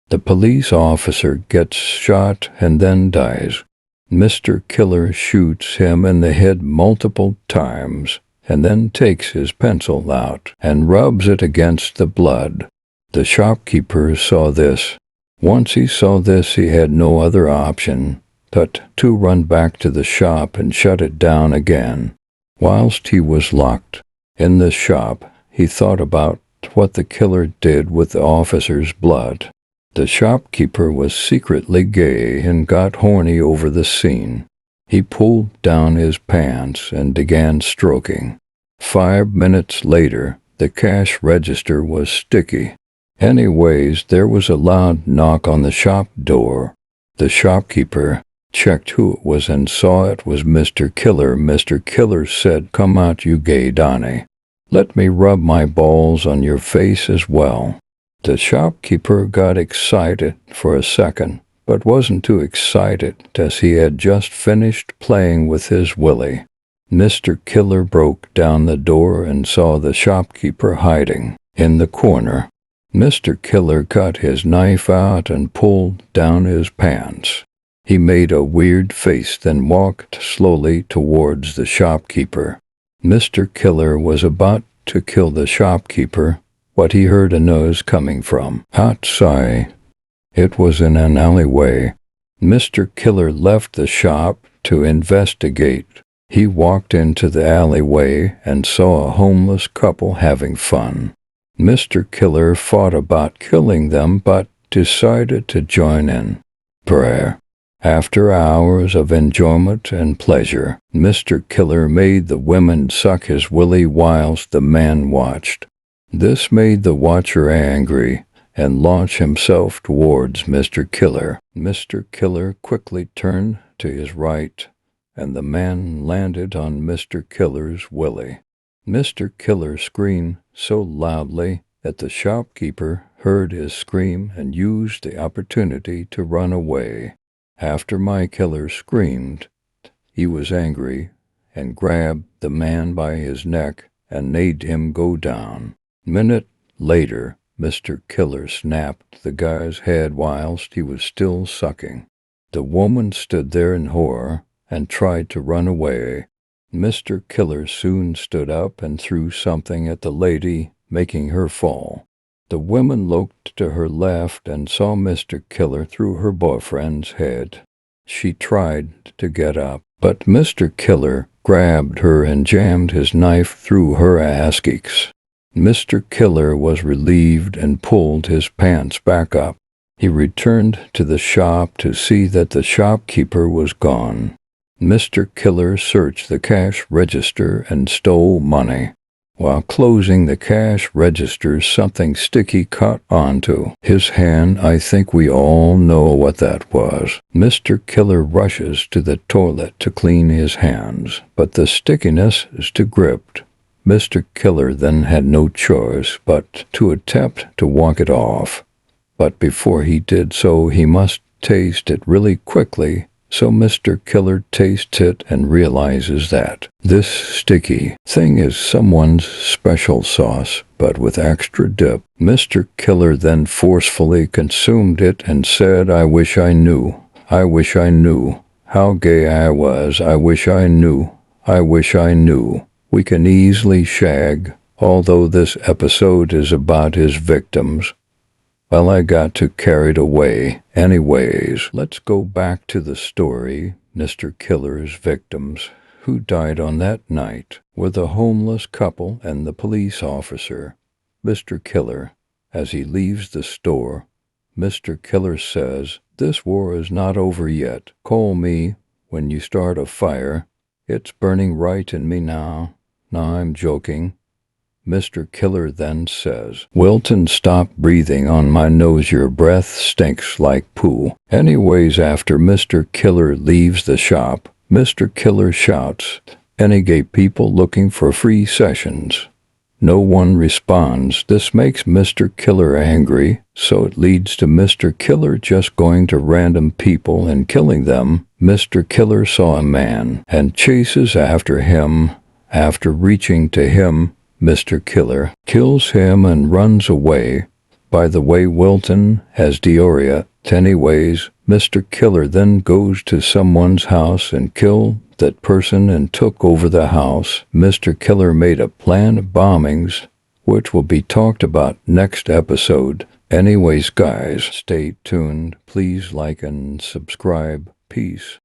The police officer gets shot and then dies. Mr. Killer shoots him in the head multiple times and then takes his pencil out and rubs it against the blood. The shopkeeper saw this. Once he saw this, he had no other option but to run back to the shop and shut it down again. Whilst he was locked in the shop, he thought about what the killer did with the officer's blood. The shopkeeper was secretly gay and got horny over the scene. He pulled down his pants and began stroking. 5 minutes later, the cash register was sticky. Anyways, there was a loud knock on the shop door. The shopkeeper checked who it was and saw it was Mr. Killer. Mr. Killer said, "Come out, you gay Donnie. Let me rub my balls on your face as well." The shopkeeper got excited for a second, but wasn't too excited as he had just finished playing with his willy. Mr. Killer broke down the door and saw the shopkeeper hiding in the corner. Mr. Killer got his knife out and pulled down his pants. He made a weird face, then walked slowly towards the shopkeeper. Mr. Killer was about to kill the shopkeeper, but he heard a noise coming from outside. It was in an alleyway. Mr. Killer left the shop to investigate. He walked into the alleyway and saw a homeless couple having fun. Mr. Killer thought about killing them, but decided to join in prayer. After hours of enjoyment and pleasure, Mr. Killer made the women suck his willy whilst the man watched. This made the watcher angry and launched himself towards Mr. Killer. Mr. Killer quickly turned to his right, and the man landed on Mr. Killer's willy. Mr. Killer screamed so loudly that the shopkeeper heard his scream and used the opportunity to run away. After my killer screamed, he was angry and grabbed the man by his neck and made him go down. Minute later, Mr. Killer snapped the guy's head whilst he was still sucking. The woman stood there in horror and tried to run away. Mr. Killer soon stood up and threw something at the lady, making her fall. The woman looked to her left and saw Mr. Killer through her boyfriend's head. She tried to get up, but Mr. Killer grabbed her and jammed his knife through her ass cheeks. Mr. Killer was relieved and pulled his pants back up. He returned to the shop to see that the shopkeeper was gone. Mr. Killer searched the cash register and stole money. While closing the cash register, something sticky caught onto his hand. I think we all know what that was. Mr. Killer rushes to the toilet to clean his hands, but the stickiness is too gripped. Mr. Killer then had no choice but to attempt to walk it off. But before he did so, he must taste it really quickly. So Mr. Killer tastes it and realizes that this sticky thing is someone's special sauce, but with extra dip. Mr. Killer then forcefully consumed it and said, "I wish I knew. I wish I knew how gay I was. I wish I knew. I wish I knew." We can easily shag, although this episode is about his victims. Well, I got too carried away. Anyways, let's go back to the story. Mr. Killer's victims, who died on that night, were the homeless couple and the police officer. Mr. Killer, as he leaves the store, Mr. Killer says, "This war is not over yet. Call me when you start a fire. It's burning right in me now." Now I'm joking. Mr. Killer then says, "Wilton, stop breathing on my nose. Your breath stinks like poo." Anyways, after Mr. Killer leaves the shop, Mr. Killer shouts, "Any gay people looking for free sessions?" No one responds. This makes Mr. Killer angry, so it leads to Mr. Killer just going to random people and killing them. Mr. Killer saw a man and chases after him. After reaching to him, Mr. Killer kills him and runs away, By the way, Wilton has diarrhea. Anyways, Mr. Killer then goes to someone's house and killed that person and took over the house. Mr. Killer made a plan of bombings, which will be talked about next episode. Anyways, guys, stay tuned. Please like and subscribe. Peace.